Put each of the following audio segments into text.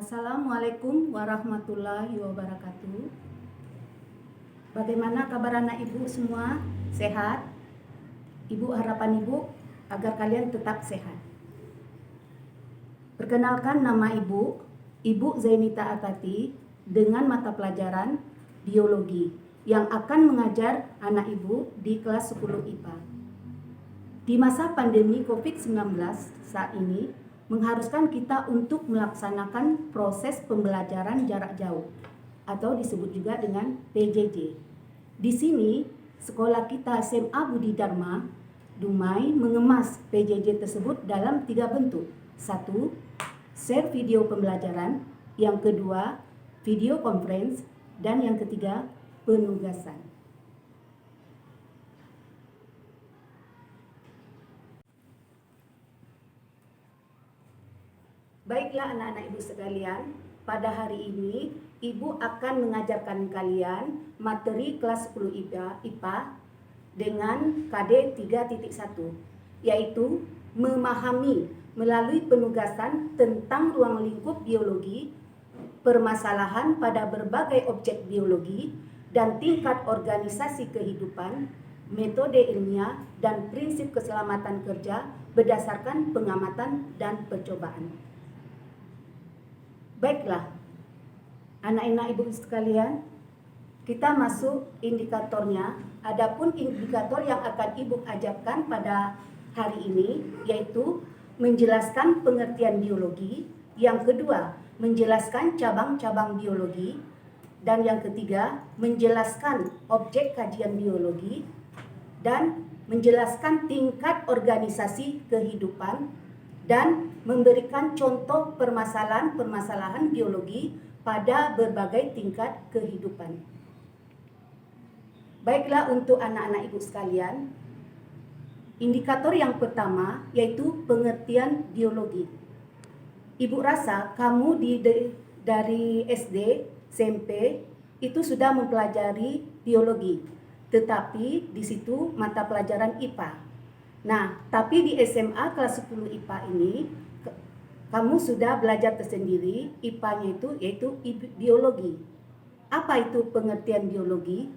Assalamualaikum warahmatullahi wabarakatuh. Bagaimana kabar anak ibu semua? Sehat? Ibu, harapan ibu agar kalian tetap sehat. Perkenalkan, nama ibu, Ibu Zainita Atati, dengan mata pelajaran biologi yang akan mengajar anak ibu di kelas 10 IPA. Di masa pandemi COVID-19 saat ini mengharuskan kita untuk melaksanakan proses pembelajaran jarak jauh atau disebut juga dengan PJJ. Di sini sekolah kita SMA Budi Dharma Dumai mengemas PJJ tersebut dalam 3 bentuk. 1. Share video pembelajaran. Yang kedua, video conference. Dan yang ketiga, penugasan. Baiklah anak-anak ibu sekalian, pada hari ini ibu akan mengajarkan kalian materi kelas 10 IPA dengan KD 3.1, yaitu memahami melalui penugasan tentang ruang lingkup biologi, permasalahan pada berbagai objek biologi, dan tingkat organisasi kehidupan, metode ilmiah, dan prinsip keselamatan kerja berdasarkan pengamatan dan percobaan. Baiklah, anak-anak ibu sekalian, kita masuk indikatornya. Adapun indikator yang akan ibu ajarkan pada hari ini yaitu menjelaskan pengertian biologi, yang kedua menjelaskan cabang-cabang biologi, dan yang ketiga menjelaskan objek kajian biologi, dan menjelaskan tingkat organisasi kehidupan, dan memberikan contoh permasalahan-permasalahan biologi pada berbagai tingkat kehidupan. Baiklah, untuk anak-anak ibu sekalian, indikator yang pertama yaitu pengertian biologi. Ibu rasa kamu dari SD, SMP itu sudah mempelajari biologi, tetapi di situ mata pelajaran IPA. Nah, tapi di SMA kelas 10 IPA ini kamu sudah belajar tersendiri IPA-nya itu yaitu biologi. Apa itu pengertian biologi?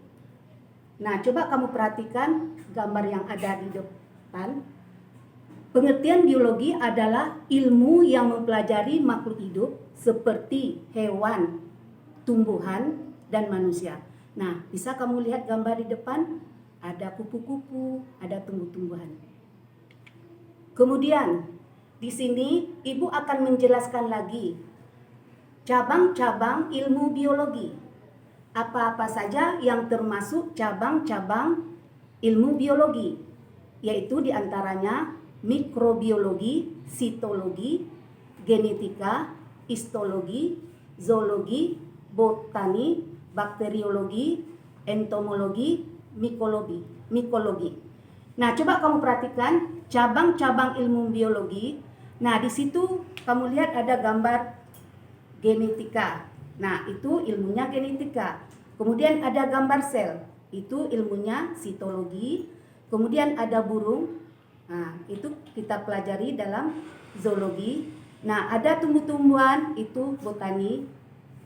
Nah, coba kamu perhatikan gambar yang ada di depan. Pengertian biologi adalah ilmu yang mempelajari makhluk hidup seperti hewan, tumbuhan, dan manusia. Nah, bisa kamu lihat gambar di depan? Ada kupu-kupu, ada tumbuh-tumbuhan. Kemudian, di sini ibu akan menjelaskan lagi cabang-cabang ilmu biologi. Apa-apa saja yang termasuk cabang-cabang ilmu biologi, yaitu diantaranya mikrobiologi, sitologi, genetika, histologi, zoologi, botani, bakteriologi, entomologi, mikologi. Nah, coba kamu perhatikan cabang-cabang ilmu biologi. Nah, di situ kamu lihat ada gambar genetika. Nah, itu ilmunya genetika. Kemudian ada gambar sel, itu ilmunya sitologi. Kemudian ada burung. Nah, itu kita pelajari dalam zoologi. Nah, ada tumbuh-tumbuhan, itu botani.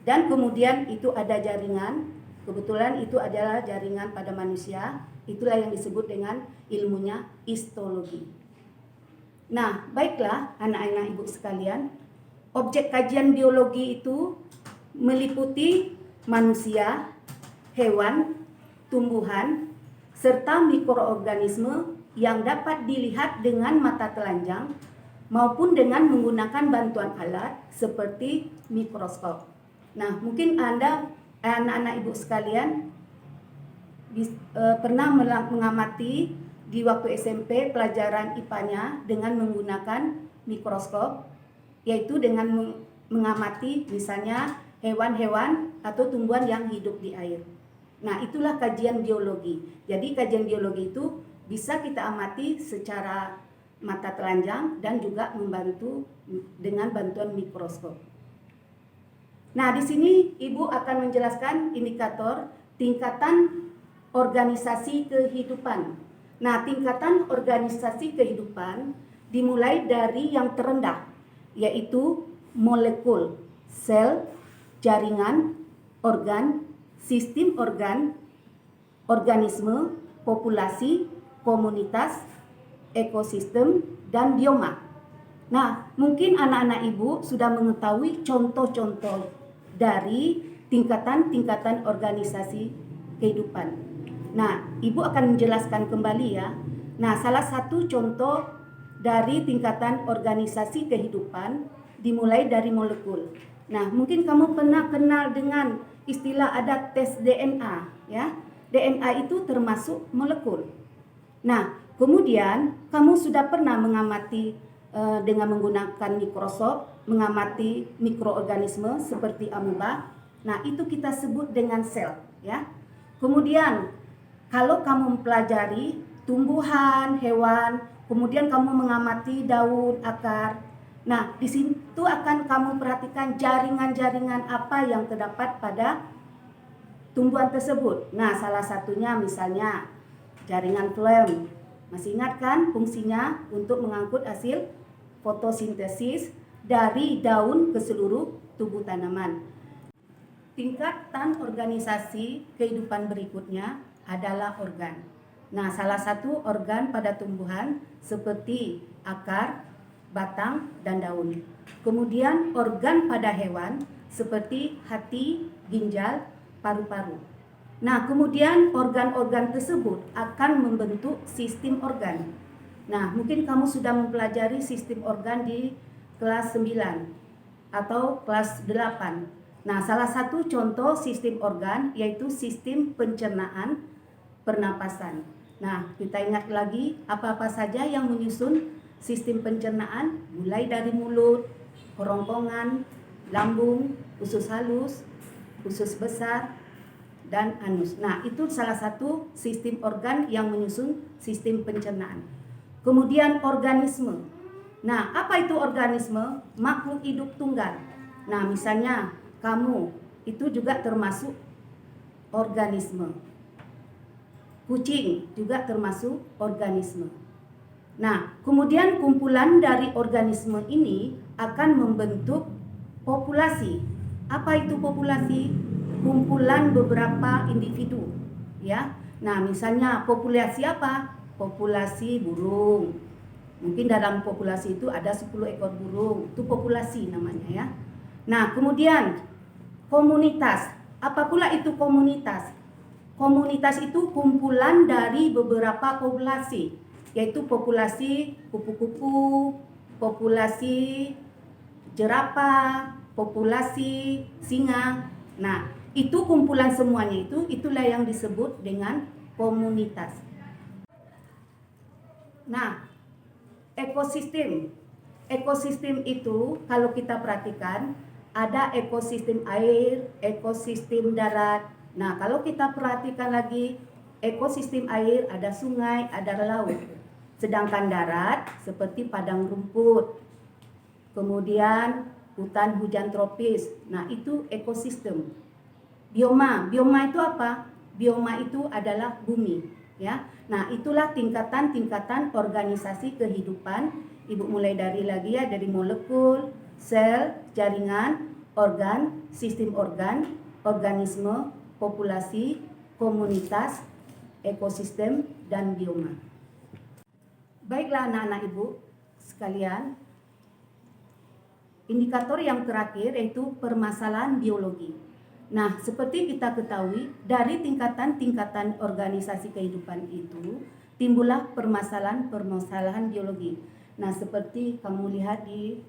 Dan kemudian itu ada jaringan. Kebetulan itu adalah jaringan pada manusia. Itulah yang disebut dengan ilmunya histologi. Nah, baiklah anak-anak ibu sekalian, objek kajian biologi itu meliputi manusia, hewan, tumbuhan, serta mikroorganisme yang dapat dilihat dengan mata telanjang maupun dengan menggunakan bantuan alat seperti mikroskop. Nah, mungkin Anda, anak-anak ibu sekalian, pernah mengamati di waktu SMP pelajaran IPA-nya dengan menggunakan mikroskop, yaitu dengan mengamati misalnya hewan-hewan atau tumbuhan yang hidup di air. Nah, itulah kajian biologi. Jadi kajian biologi itu bisa kita amati secara mata telanjang dan juga membantu dengan bantuan mikroskop. Nah, di sini Ibu akan menjelaskan indikator tingkatan organisasi kehidupan. Nah, tingkatan organisasi kehidupan dimulai dari yang terendah, yaitu molekul, sel, jaringan, organ, sistem organ, organisme, populasi, komunitas, ekosistem, dan bioma. Nah, mungkin anak-anak ibu sudah mengetahui contoh-contoh dari tingkatan-tingkatan organisasi kehidupan. Nah, ibu akan menjelaskan kembali ya. Nah, salah satu contoh dari tingkatan organisasi kehidupan dimulai dari molekul. Nah, mungkin kamu pernah kenal dengan istilah ada tes DNA ya. DNA itu termasuk molekul. Nah, kemudian kamu sudah pernah mengamati dengan menggunakan mikroskop, mengamati mikroorganisme seperti amoeba. Nah, itu kita sebut dengan sel ya. Kemudian kalau kamu mempelajari tumbuhan, hewan, kemudian kamu mengamati daun, akar. Nah, di situ akan kamu perhatikan jaringan-jaringan apa yang terdapat pada tumbuhan tersebut. Nah, salah satunya misalnya jaringan floem. Masih ingat kan fungsinya untuk mengangkut hasil fotosintesis dari daun ke seluruh tubuh tanaman. Tingkatan organisasi kehidupan berikutnya adalah organ. Nah, salah satu organ pada tumbuhan seperti akar, batang, dan daun. Kemudian organ pada hewan seperti hati, ginjal, paru-paru. Nah, kemudian organ-organ tersebut akan membentuk sistem organ. Nah, mungkin kamu sudah mempelajari sistem organ di kelas 9 atau kelas 8. Nah, salah satu contoh sistem organ yaitu sistem pencernaan, pernapasan. Nah, kita ingat lagi apa-apa saja yang menyusun sistem pencernaan, mulai dari mulut, kerongkongan, lambung, usus halus, usus besar, dan anus. Nah, itu salah satu sistem organ yang menyusun sistem pencernaan. Kemudian organisme. Nah, apa itu organisme? Makhluk hidup tunggal. Nah, misalnya kamu itu juga termasuk organisme. Kucing juga termasuk organisme. Nah, kemudian kumpulan dari organisme ini akan membentuk populasi. Apa itu populasi? Kumpulan beberapa individu, ya. Nah, misalnya populasi apa? Populasi burung. Mungkin dalam populasi itu ada 10 ekor burung. Itu populasi namanya ya. Nah, kemudian komunitas. Apa pula itu komunitas? Komunitas itu kumpulan dari beberapa populasi, yaitu populasi kupu-kupu, populasi jerapah, populasi singa. Nah, itu kumpulan semuanya itulah yang disebut dengan komunitas. Nah, ekosistem. Ekosistem itu kalau kita perhatikan ada ekosistem air, ekosistem darat. Nah, kalau kita perhatikan lagi ekosistem air ada sungai, ada laut. Sedangkan darat seperti padang rumput. Kemudian hutan hujan tropis. Nah, itu ekosistem. Bioma itu apa? Bioma itu adalah bumi, ya. Nah, itulah tingkatan-tingkatan organisasi kehidupan. Ibu mulai dari lagi ya, dari molekul, sel, jaringan, organ, sistem organ, organisme, populasi, komunitas, ekosistem, dan bioma. Baiklah anak-anak ibu sekalian, indikator yang terakhir yaitu permasalahan biologi. Nah, seperti kita ketahui, dari tingkatan-tingkatan organisasi kehidupan itu timbullah permasalahan-permasalahan biologi. Nah, seperti kamu lihat di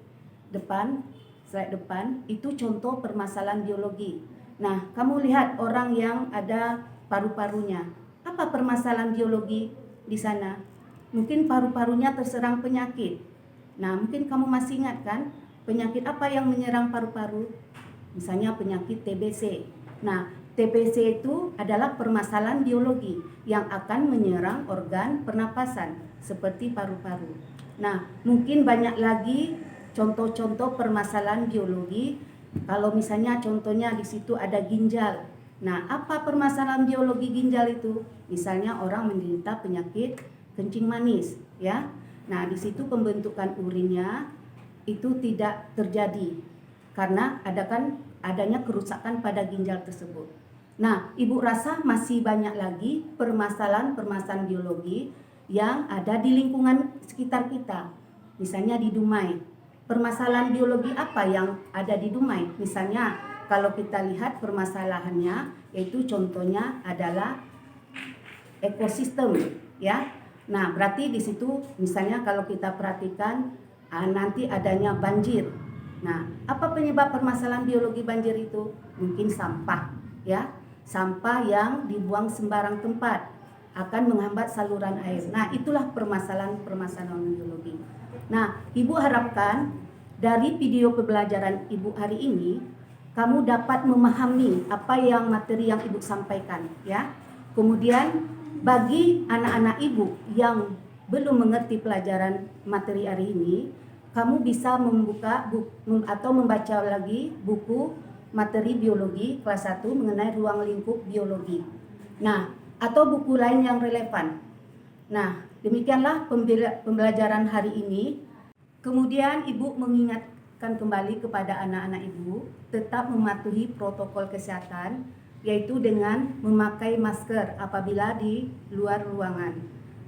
depan, slide depan, itu contoh permasalahan biologi. Nah, kamu lihat orang yang ada paru-parunya. Apa permasalahan biologi di sana? Mungkin paru-parunya terserang penyakit. Nah, mungkin kamu masih ingat kan? Penyakit apa yang menyerang paru-paru? Misalnya penyakit TBC. Nah, TBC itu adalah permasalahan biologi yang akan menyerang organ pernapasan seperti paru-paru. Nah, mungkin banyak lagi contoh-contoh permasalahan biologi. Kalau misalnya contohnya di situ ada ginjal. Nah, apa permasalahan biologi ginjal itu? Misalnya orang menderita penyakit kencing manis, ya. Nah, di situ pembentukan urinnya itu tidak terjadi. karena adanya kerusakan pada ginjal tersebut. Nah, Ibu rasa masih banyak lagi permasalahan-permasalahan biologi yang ada di lingkungan sekitar kita. Misalnya di Dumai. Permasalahan biologi apa yang ada di Dumai? Misalnya kalau kita lihat permasalahannya, yaitu contohnya adalah ekosistem, ya. Nah, berarti di situ misalnya kalau kita perhatikan nanti adanya banjir. Nah, apa penyebab permasalahan biologi banjir itu? Mungkin sampah, ya. Sampah yang dibuang sembarang tempat akan menghambat saluran air. Nah, itulah permasalahan biologi. Nah, Ibu harapkan dari video pembelajaran Ibu hari ini kamu dapat memahami apa yang materi yang Ibu sampaikan, ya. Kemudian bagi anak-anak Ibu yang belum mengerti pelajaran materi hari ini, kamu bisa membuka atau membaca lagi buku materi biologi kelas 1 mengenai ruang lingkup biologi. Nah, atau buku lain yang relevan. Nah, demikianlah pembelajaran hari ini. Kemudian Ibu mengingatkan kembali kepada anak-anak Ibu tetap mematuhi protokol kesehatan, yaitu dengan memakai masker apabila di luar ruangan.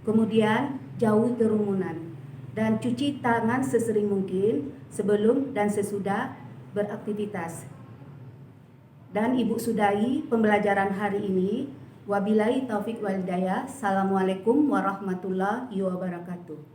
Kemudian jauhi kerumunan dan cuci tangan sesering mungkin sebelum dan sesudah beraktivitas. Dan Ibu sudahi pembelajaran hari ini. Wabillahi taufik wal hidayah. Assalamualaikum warahmatullahi wabarakatuh.